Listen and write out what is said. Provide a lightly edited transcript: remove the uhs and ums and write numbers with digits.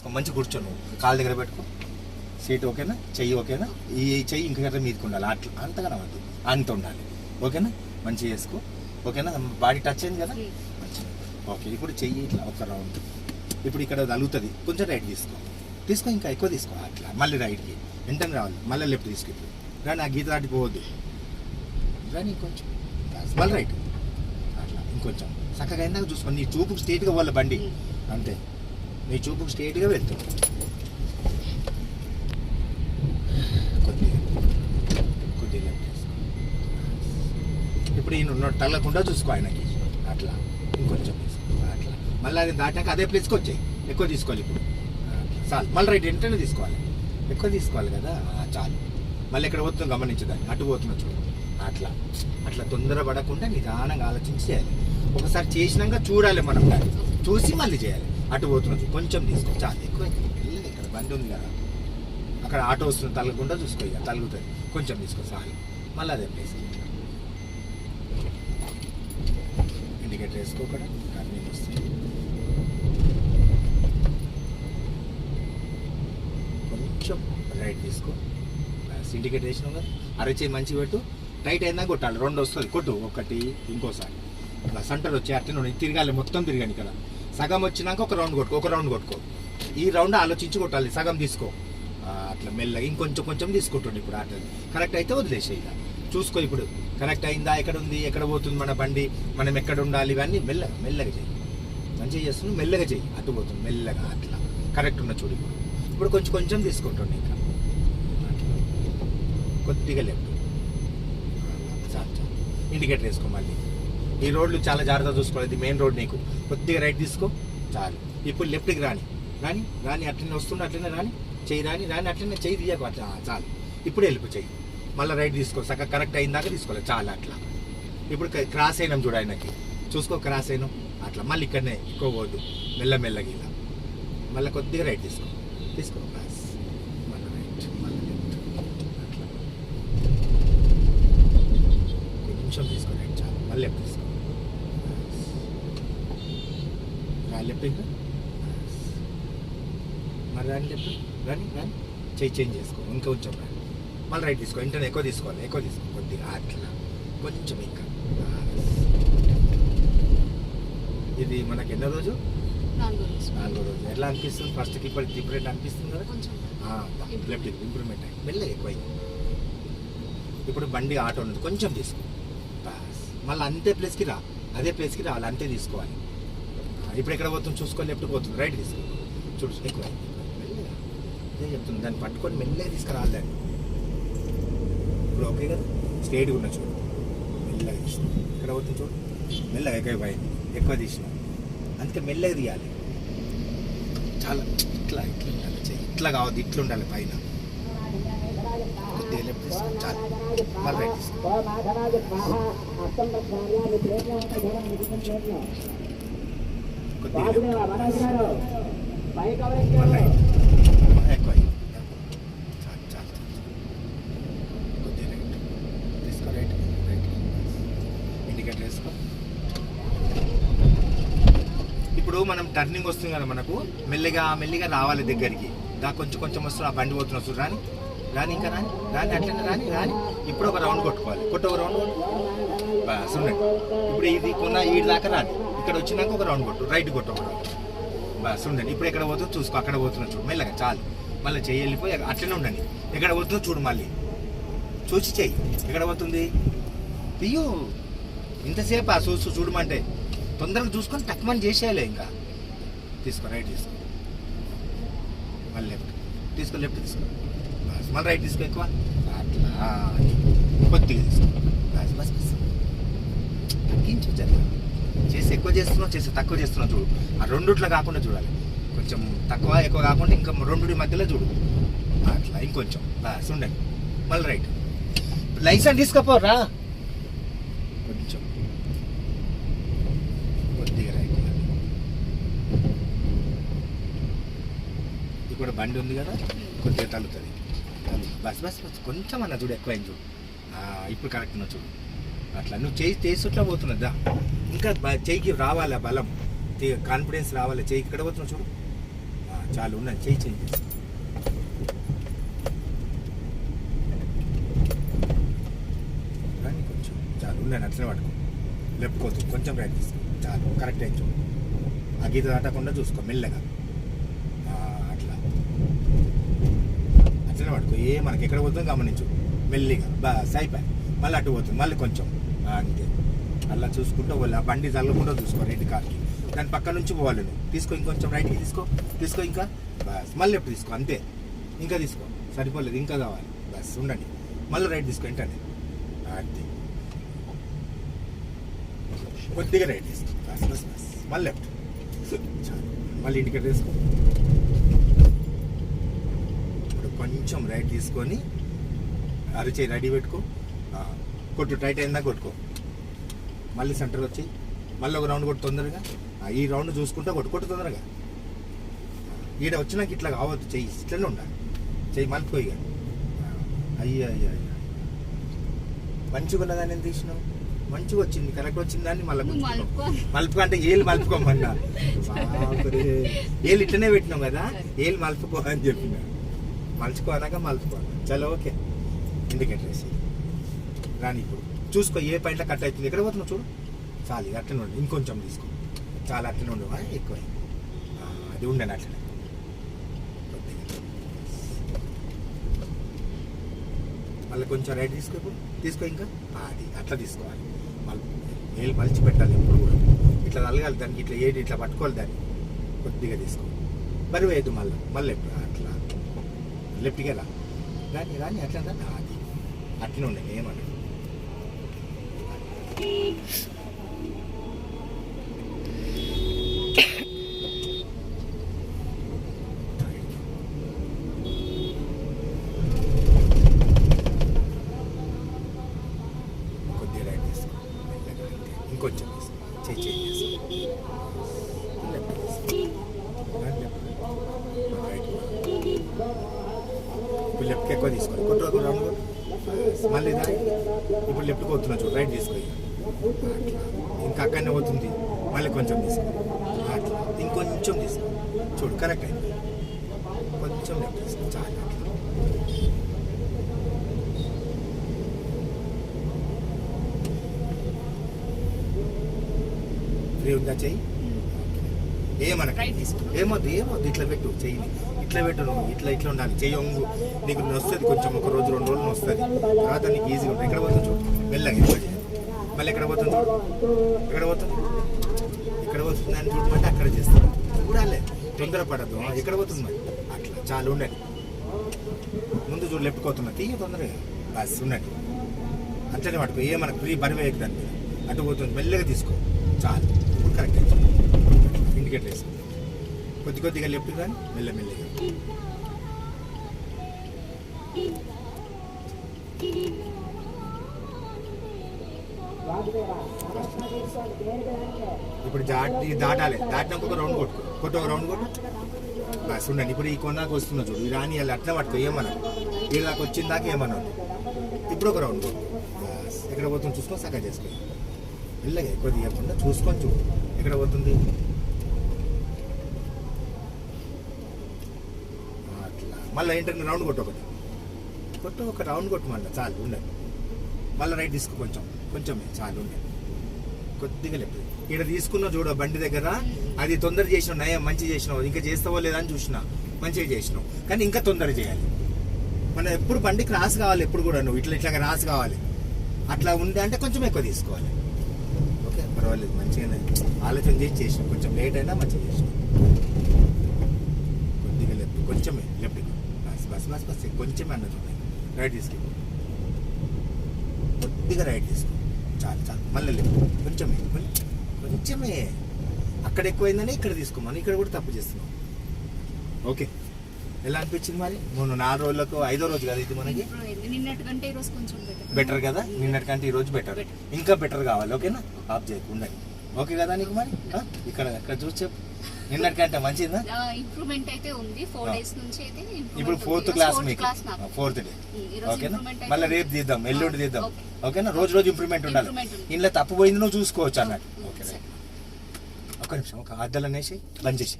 చేసుకో, మంచి కూర్చో, నువ్వు కాళ్ళ దగ్గర పెట్టుకో, సీట్ ఓకేనా, చెయ్యి ఓకేనా, ఈ చెయ్యి ఇంకా మీదకి ఉండాలి, అట్లా అంతగా నవ్వద్దు, అంత ఉండాలి ఓకేనా, మంచిగా చేసుకో ఓకేనా. బాడీ టచ్ అయింది కదా మంచిగా ఓకే. ఇప్పుడు చెయ్యి ఇట్లా ఒక రౌండ్, ఇప్పుడు ఇక్కడ తగులుతుంది, కొంచెం రైట్ తీసుకో ఇంకా ఎక్కువ తీసుకో, అట్లా మళ్ళీ రైట్కి వెంటనే రావాలి, మళ్ళీ లెఫ్ట్ తీసుకో. ఇప్పుడు కానీ ఆ గీత దాటిపోవద్దు, కానీ ఇంకొంచెం మళ్ళీ రైట్, అట్లా ఇంకొంచెం చక్కగా అయిందాక చూసుకో. నీ చూపుకు స్ట్రేట్గా పోవాలి బండి, అంతే, నీ చూపుకు స్ట్రేట్గా వెళ్తావు. కొద్దిగా లెఫ్ట్ తీసుకో. ఇప్పుడు ఈయన తగలకుండా చూసుకో ఆయనకి, అట్లా ఇంకొంచెం తీసుకో, అట్లా మళ్ళీ అది దాటాక అదే ప్లేస్కి వచ్చాయి, ఎక్కువ తీసుకోవాలి. ఇప్పుడు చాలు, మళ్ళీ రైట్ వెంటనే తీసుకోవాలి, ఎక్కువ తీసుకోవాలి కదా, చాలు. మళ్ళీ ఎక్కడ పోతుందో గమనించదాన్ని, అటు పోతున్నా చూడు, అట్లా అట్లా తొందర పడకుండా నిదానంగా ఆలోచించి చేయాలి. ఒకసారి చేసినాక చూడాలి మనం, దాన్ని చూసి మళ్ళీ చేయాలి. అటు పోతున్నా కొంచెం తీసుకో, చాలు, ఎక్కువ వెళ్ళలేదు. ఇక్కడ బండి ఉంది కదా, అక్కడ ఆటో వస్తుంది, తగలకుండా చూసుకో, ఇక తగులుతుంది, కొంచెం తీసుకో, చాలు. మళ్ళీ అదే ప్లేస్ ఇండికేటర్ వేసుకో, అక్కడ టర్నింగ్ వస్తుంది, కొంచెం రైట్ తీసుకో, ఇండికేటర్ వేసినావు కదా, అరచేయి మంచిగా పెట్టు, రైట్ అయినా కొట్టాలి, రెండు వస్తుంది, కొట్టు, ఒకటి ఇంకోసారి అట్లా సెంటర్ వచ్చి అట్లా తిరగాలి, మొత్తం తిరగాలి. ఇక్కడ సగం వచ్చినాక ఒక రౌండ్ కొట్టుకో, ఈ రౌండ్ ఆలోచించి కొట్టాలి, సగం తీసుకో, అట్లా మెల్లగా ఇంకొంచెం కొంచెం తీసుకుంటుండే. ఇప్పుడు అట్లా కరెక్ట్ అయితే వదిలేసే, ఇక చూసుకో ఇప్పుడు కరెక్ట్ అయిందా, ఎక్కడ ఉంది, ఎక్కడ పోతుంది మన బండి, మనం ఎక్కడ ఉండాలి, ఇవన్నీ మెల్లగా చెయ్యి, మంచిగా చేస్తున్నావు, మెల్లగా చెయ్యి, అటు పోతుంది మెల్లగా, అట్లా కరెక్ట్ ఉన్న చూడు. ఇప్పుడు కొంచెం తీసుకుంటుండే, ఇంకా అట్లా కొద్దిగా లెఫ్ట్, ఇండికేటర్ వేసుకో. మళ్ళీ ఈ రోడ్లు చాలా జాగ్రత్తగా చూసుకోవాలి, ఇది మెయిన్ రోడ్, నీకు కొద్దిగా రైట్ తీసుకో, చాలు. ఇప్పుడు లెఫ్ట్కి రాని అట్లనే వస్తుండే, అట్లనే రాని అట్లనే చెయ్యి తీయకు, అట్లా చాలు. ఇప్పుడు వెళ్ళిపో చెయ్యి, మళ్ళీ రైట్ తీసుకో, సగం కరెక్ట్ అయిందాక తీసుకోవాలి, చాలు. అట్లా ఇప్పుడు క్రాస్ అయినాం చూడు, ఆయనకి చూసుకో, క్రాస్ అయినాం, అట్లా మళ్ళీ ఇక్కడనే ఎక్కువ పోదు, మెల్లగా ఇలా మళ్ళీ కొద్దిగా రైట్ తీసుకో క్రాస్, మళ్ళీ రైట్, మళ్ళీ లెఫ్ట్, అట్లా కొంచెం తీసుకో రైట్, చాలు. మళ్ళీ లెఫ్ట్ తీసుకో, లెఫ్ట్ ఇంకా మరి రాని చెయ్యి చేంజ్ చేసుకో, ఇంకా కొంచెం రాని, మళ్ళీ రైట్ తీసుకో, వెంటనే ఎక్కువ తీసుకో కొద్దిగా, అట్లా కొంచెం ఇంకా. ఇది మనకి ఎన్నో రోజు, 4వ రోజు. ఎట్లా అనిపిస్తుంది ఫస్ట్కి ఇప్పటికి డిఫరెంట్ అనిపిస్తుంది కదా, లెఫ్ట్ ఇంప్రూవ్మెంట్ అయ్యి మెల్లగా ఎక్కువ అయింది. ఇప్పుడు బండి ఆటో ఉంది, కొంచెం తీసుకో, మళ్ళీ అంతే ప్లేస్కి అదే ప్లేస్కి రావాలి, అంతే తీసుకోవాలి. ఇప్పుడు ఎక్కడ పోతుంది చూసుకో, లెఫ్ట్ పోతుంది, రైట్ తీసుకో, చూడు ఎక్కువ మెల్లగా, అదే చెప్తుంది, దాన్ని పట్టుకొని మెల్లగా తీసుకురావాలి దాన్ని. ఇప్పుడు ఓకే కదా, స్ట్రేట్గా ఉన్న చూడు, మెల్లగా తీసినాం, ఇక్కడ పోతుంది చూడు, మెల్లగా ఎక్కువ తీసినాం, అందుకే మెల్లగా తీయాలి, చాలా ఇట్లా ఉండాలి చెయ్యి, ఇట్లా కావద్దు, ఇట్లా ఉండాలి పైన, కొద్దిగా లెఫ్ట్ తీసుకో, చాలు. మళ్ళీ రైట్ తీసుకో, ఎక్కువ కొద్దిగా రైట్ తీసుకో, రైట్ ఇండికేటర్ వేసుకో. ఇప్పుడు మనం టర్నింగ్ వస్తుంది కదా, మనకు మెల్లిగా రావాలి దగ్గరికి, కొంచెం వస్తుంది, ఆ బండి పోతున్న వస్తుంది, రాని ఇంకా రాని అట్లనే రాని. ఇప్పుడు ఒక రౌండ్ కొట్టుకోవాలి, ఒక రౌండ్ చూడండి. ఇప్పుడు ఇది ఈ దాకా రాని, ఇక్కడ వచ్చినాక ఒక రౌండ్ కొట్టు, రైట్ కొట్టు ఒక రౌండ్, చూడండి. ఇప్పుడు ఎక్కడ పోతుందో చూసుకో, అక్కడ పోతున్నా చూడు, మెల్లగా చాలు. మళ్ళీ చెయ్యి వెళ్ళిపోయి అట్లనే ఉండండి, ఎక్కడ పోతుందో చూడు, మళ్ళీ చూసి చెయ్యి ఎక్కడ పోతుంది, అయ్యో ఇంతసేపు ఆ చూడమంటే తొందరగా చూసుకొని తక్కువని చేసేయాలి. ఇంకా తీసుకో, రైట్ తీసుకో, మళ్ళీ లెఫ్ట్ తీసుకో, మళ్ళీ రైట్ తీసుకో, ఎక్కువ అట్లా కొద్దిగా తీసుకో, బస్ తగ్గించు, చేసి ఎక్కువ చేస్తున్నావు, చేసి తక్కువ చేస్తున్నావు చూడు, ఆ రెండుట్లో కాకుండా చూడాలి, కొంచెం తక్కువ ఎక్కువ కాకుండా ఇంకా రెండుటి మధ్యలో చూడు, అట్లా ఇంకొంచెం ఉండండి. మళ్ళీ రైట్, లైసెన్స్ తీసుకోపోరా, కొంచెం కొద్దిగా రైట్. ఇప్పుడు బండి ఉంది కదా, కొద్దిగా తగ్గుతుంది, బస్ కొంచెం అన్న చూడు, ఎక్కువ అయింది చూడు, ఇప్పుడు కరెక్ట్ ఉన్నా చూడు, అట్లా నువ్వు చేయి తీసుట్లా పోతున్నదా, ఇంకా చేయికి రావాలి బలం, కాన్ఫిడెన్స్ రావాలి, చేయికి ఇక్కడ పోతున్నావు చూడు, చాలు ఉన్నది, చేయి చేంజ్ చేసుకో. కానీ కొంచెం చాలు ఉన్నది, అట్లనే పట్టుకో. లెఫ్ట్ పోతుంది, కొంచెం రైట్ తీసుకో. చాలు కరెక్ట్ అయించు. ఆ గీత దాటకుండా చూసుకో మెల్లగా. అట్లా అట్లనే పట్టుకో. మనకి ఎక్కడ పోతుందో గమనించు మెల్లిగా. బస్ అయిపోయి మళ్ళీ అటు పోతుంది, మళ్ళీ కొంచెం అంతే. అలా చూసుకుంటూ ఆ బండి తగ్గకుండా చూసుకో రెడ్ కార్కి. దాని పక్క నుంచి పోవాలి నువ్వు. తీసుకో, ఇంకొంచెం రైట్కి తీసుకో. తీసుకో ఇంకా. బస్ మళ్ళీ లెఫ్ట్ తీసుకో, అంతే. ఇంకా తీసుకో, సరిపోలేదు, ఇంకా కావాలి. బస్ ఉండండి, మళ్ళీ రైట్ తీసుకో. ఏంటండి అంతే. కొద్దిగా రైట్ తీసుకో. బస్ బస్ బస్ మళ్ళీ లెఫ్ట్. చాలు, మళ్ళీ ఇంటికి తీసుకో. ఇప్పుడు కొంచెం రైట్ తీసుకొని అరిచేయి రెడీ పెట్టుకో. కొట్టు, టైట్ అయిందా కొట్టుకో. మళ్ళీ సెంటర్ వచ్చి మళ్ళీ ఒక రౌండ్ కొట్టు తొందరగా. ఈ రౌండ్ చూసుకుంటా కొట్టు తొందరగా. ఈడ వచ్చినాక ఇట్లా కావద్దు, చెయ్యి ఇట్లనే ఉండాలి. చెయ్యి మలుపుకో ఇక. అయ్యా అయ్యా అయ్యా, మంచిగా ఉన్నదాన్ని ఏం తీసినావు? మంచిగా వచ్చింది, కరెక్ట్ వచ్చింది దాన్ని మళ్ళీ మలుపుకో అంటే ఏళ్ళు మలుపుకోమన్నా. ఏళ్ళు ఇట్లనే పెట్టినావు కదా, ఏళ్ళు మలుపుకో అని చెప్పిన. మలుచుకో అనగా మలుపుకో. చలో ఓకే. ఇండికేటర్ వేసి రాని. ఇప్పుడు చూసుకో ఏ పాయింట్లో కట్ అవుతుంది. ఎక్కడ పోతున్నావు చూడు. చాలు, అట్లనే ఉండు. ఇంకొంచెం తీసుకో. చాలా అట్లనే ఉండు, ఎక్కువ. అది ఉండను అట్లనే. మళ్ళీ కొంచెం రైట్ తీసుకో. ఇప్పుడు తీసుకో ఇంకా. అది అట్లా తీసుకోవాలి. మళ్ళీ ఏళ్ళు మలిచి పెట్టాలి ఎప్పుడు కూడా. ఇట్లా తలగాలి దానికి, ఇట్లా ఏది ఇట్లా పట్టుకోవాలి దాన్ని. కొద్దిగా తీసుకో. బరువు వేయద్దు. మళ్ళీ అట్లా లెఫ్ట్కి రా. రాని అట్లా అది అట్లనే ఉండే ఏమన్నా. కొద్దిగా రైట్ తీసుకో. ఇంకొంచెం తీసుకో. చేంజ్ చేసుకో. లెఫ్ట్ తీసుకో. రైట్. ఇప్పుడు లెఫ్ట్కి ఎక్కువ తీసుకోవాలి. కొట్టు రౌండ్ కొట్టు. మళ్ళీ ఇప్పుడు లెఫ్ట్కి పోతున్నా చూడు. రైట్ తీసుకో. ఇంకా అక్కడనే పోతుంది. మళ్ళీ కొంచెం తీసుకో. అట్లా ఇంకొంచెం తీసుకో. చూడు కరెక్ట్ అయింది. కొంచెం లెఫ్ట్ తీసుకో. చాలా అట్లా. ఫ్రీ ఉందా చెయ్యి? ఏమొద్దు ఇట్లా పెట్టు చెయ్యి. ఇట్లా పెట్టు నువ్వు. ఇట్లా ఉండాలి. చెయ్యి వంగు. నీకు వస్తుంది కొంచెం, ఒక రోజు 2 రోజులు వస్తుంది. తర్వాత నీకు ఈజీగా ఉంటుంది. ఎక్కడ పోతుంది చూడు మెల్లగా. ఎక్కువ చేయాలి. మళ్ళీ ఎక్కడ పోతుంది చూడు. ఎక్కడ పోతుంది అని చూడమంటే అక్కడ చేస్తాను. చూడాలి, తొందరపడద్దు. ఎక్కడ పోతుంది మరి అట్లా. చాలా ఉండండి. ముందు చూడు లెఫ్ట్ పోతున్నా. తీయ తొందరగా. బస్ ఉండండి. అట్లనే పట్టుకో. మనకు ఫ్రీ బరువు ఎక్కుదాన్ని మీద. అటు పోతుంది. మెల్లగా తీసుకో. చాలు. ఇప్పుడు కరెక్ట్ అయింది. ఇండికేటర్ వేసుకో. కొద్దిగా లెఫ్ట్ కానీ మెల్లగా. ఇప్పుడు దాటాలి. దాటినాక ఒక రౌండ్ కొట్టు. ఒక రౌండ్ కొట్టు. బస్ ఉండండి. ఇప్పుడు ఈ కొన్నాకు వస్తున్నా చూడు. ఈ రాని వాళ్ళు అట్లా పట్టుకో. ఏమన్నా ఈ దాకా వచ్చిన దాకా ఏమన్నా. ఇప్పుడు ఒక రౌండ్ కొట్టు. బస్ ఎక్కడ పోతుంది చూసుకొని సగం చేసుకో. మెల్లగా ఎక్కువ తీయకుండా చూసుకొని చూడు ఎక్కడ పోతుంది. అట్లా మళ్ళీ ఏంటంటే రౌండ్ కొట్టు. ఒక రౌండ్ కొట్టు. మళ్ళీ చాలు ఉండండి. మళ్ళీ రైట్ తీసుకో. కొంచెం చాలు ఉండండి. కొద్దిగా లెఫ్ట్. ఇక్కడ తీసుకున్నావు చూడ బండి దగ్గర. అది తొందర చేసినావు, నయం మంచి చేసినావు. ఇంకా చేస్తావో లేదా అని చూసినా. మంచిగా చేసినావు, కానీ ఇంకా తొందర చేయాలి. మనం ఎప్పుడు బండి క్రాస్ కావాలి. ఎప్పుడు కూడా నువ్వు ఇట్లా క్రాస్ కావాలి. అట్లా ఉంది అంటే కొంచెం ఎక్కువ తీసుకోవాలి. ఓకే, పర్వాలేదు. మంచిగానే ఆలోచన చేసినావు. కొంచెం లేట్ అయినా మంచిగా చేసినావు. కొద్దిగా లెఫ్ట్. కొంచెమే లెఫ్ట్. బస్ కొంచెమే అన్నది. రైట్ తీసుకో. కొద్దిగా రైట్ తీసుకో. చాలు. మళ్ళీ లెఫ్ట్. కొంచెమే. అక్కడ ఎక్కువైందని ఇక్కడ తీసుకోమని. ఇక్కడ కూడా తప్పు చేస్తున్నాం. ఓకే, ఎలా అనిపించింది మరి? మొన్న 4 రోజులకు 5వ రోజు కదా ఇది మనకి. నిన్నటికంటే ఈరోజు కొంచెం బెటర్ కదా. నిన్నటికంటే ఈరోజు బెటర్. ఇంకా బెటర్ కావాలి. ఓకేనా? ఆఫ్ చేయకుండా. ఓకే కదా నీకు మరి? ఇక్కడ చూసి చెప్పు. నిన్నటికంటే మంచిదా? ఇంప్రూవ్మెంట్ అయితే ఉంది. 4 డేస్ నుంచి అయితే. ఇప్పుడు 4th క్లాస్ మీకు. 4th day. ఓకేనా? మళ్ళీ రేపు తీద్దాం, ఎల్లుండి తీద్దాం. ఓకేనా? రోజు ఇంప్రూవ్మెంట్ ఉండాలి. ఇంట్లో తప్పు పోయింది నువ్వు చూసుకోవచ్చు అన్నట్టు. ఓకే, ఒక్క నిమిషం. ఒక అద్దలు అనేసి బంద్ చేసి